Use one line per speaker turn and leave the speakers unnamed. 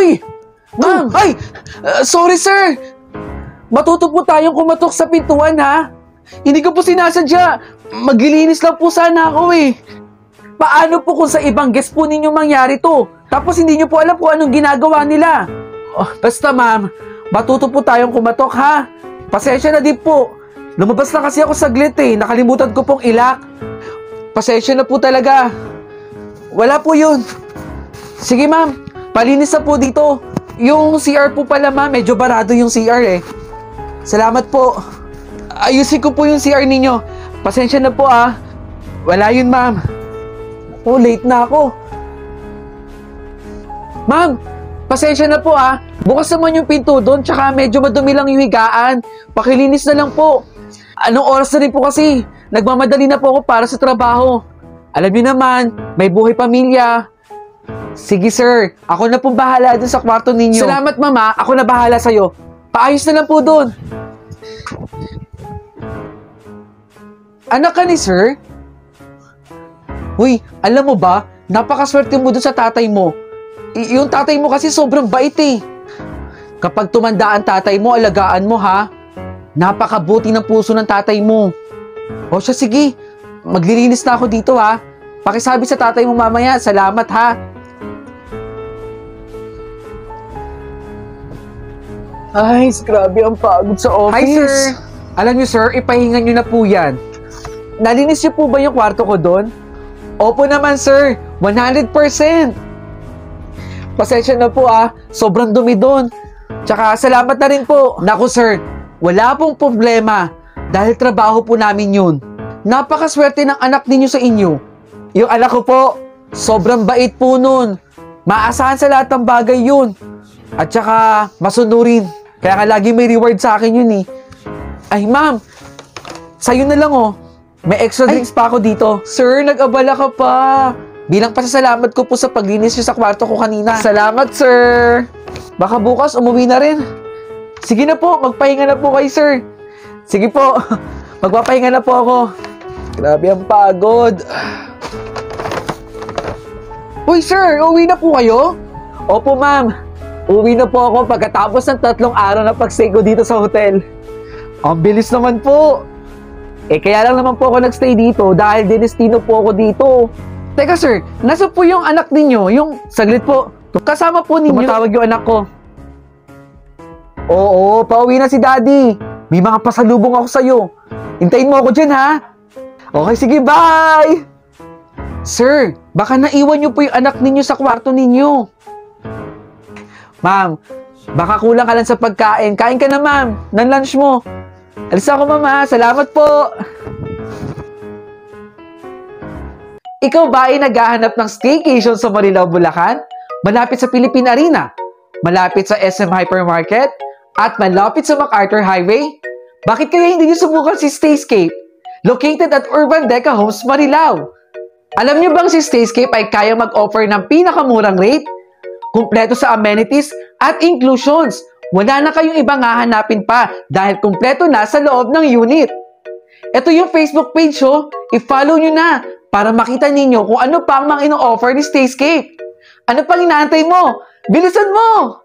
Uy! Ma'am! Ay! Sorry, sir! Matuto po tayong kumatok sa pintuan, ha? Hindi ko po sinasadya. Maglilinis lang po sana ako, eh. Paano po kung sa ibang guest po ninyo mangyari to? Tapos hindi nyo po alam kung anong ginagawa nila. Oh, basta, ma'am. Matuto po tayong kumatok, ha? Pasensya na din po. Lumabas na kasi ako saglit, eh. Nakalimutan ko pong ilak. Pasensya na po talaga. Wala po yun. Sige, ma'am. Palinis na po dito. Yung CR po pala, ma'am. Medyo barado yung CR, eh. Salamat po. Ayusin ko po yung CR ninyo. Pasensya na po, ah. Wala yun, ma'am. Oh, late na ako. Ma'am, pasensya na po, ah. Bukas naman yung pinto doon, tsaka medyo madumi lang yung higaan. Pakilinis na lang po. Anong oras na rin po kasi? Nagmamadali na po ako para sa trabaho. Alam niyo naman, may buhay pamilya. Sige, sir. Ako na pong bahala dun sa kwarto ninyo. Salamat, mama. Ako na bahala sa'yo. Paayos na lang po dun. Anak ka ni sir? Uy, alam mo ba, napakaswerte mo dun sa tatay mo. Yung tatay mo kasi sobrang bait, eh. Kapag tumanda ang tatay mo, alagaan mo, ha? Napakabuti ng puso ng tatay mo. O siya, sige. Maglilinis na ako dito, ha? Pakisabi sa tatay mo mamaya. Salamat, ha? Ay, grabe ang pagod sa office. Hi, sir. Alam niyo, sir, ipahinga niyo na po yan. Nalinis niyo po ba yung kwarto ko doon? Opo naman, sir. 100%. Pasensya na po, ah. Sobrang dumi doon. Tsaka, salamat na rin po. Naku, sir. Wala pong problema. Dahil trabaho po namin yun. Napakaswerte ng anak ninyo sa inyo. Yung anak ko po, sobrang bait po nun. Maasahan sa lahat ng bagay yun. At saka, masunurin. Kaya nga lagi may reward sa akin yun, eh. Ay, ma'am. Sa'yo na lang, oh. May extra drinks pa ako dito. Sir, nag-abala ka pa. Bilang pasasalamat ko po sa paglinis niyo sa kwarto ko kanina. Salamat, sir. Baka bukas umuwi na rin. Sige na po, magpahinga na po kayo, sir. Sige po, magpapahinga na po ako. Grabe ang pagod. Uy, sir, uwi na po kayo? Opo, ma'am. Uwi na po ako pagkatapos ng 3 araw na pag-stay ko dito sa hotel. Ang bilis naman po. Kaya lang naman po ako nag-stay dito dahil dinestino po ako dito. Teka, sir, nasa po yung anak ninyo? Yung, saglit po, kasama po ninyo. Tumatawag yung anak ko. Oo, pauwi na si daddy. May mga pasalubong ako sa'yo. Hintayin mo ako dyan, ha? Okay, sige, bye! Sir, baka naiwan niyo po yung anak ninyo sa kwarto ninyo. Ma'am, baka kulang ka lang sa pagkain. Kain ka na, ma'am, ng lunch mo. Alis ako, mama. Salamat po. Ikaw ba ay naghahanap ng staycation sa Marilao, Bulacan? Malapit sa Philippine Arena? Malapit sa SM Hypermarket? At malapit sa MacArthur Highway? Bakit kaya hindi niyo subukan si Stayscape? Located at Urban Deca Homes, Marilao. Alam niyo bang si Stayscape ay kayang mag-offer ng pinakamurang rate? Kumpleto sa amenities at inclusions. Wala na kayong ibang hahanapin pa dahil kumpleto na sa loob ng unit. Ito yung Facebook page, oh. I-follow nyo na para makita ninyo kung ano pa ang mga ino-offer ni Stayscape. Ano pang inaantay mo? Bilisan mo!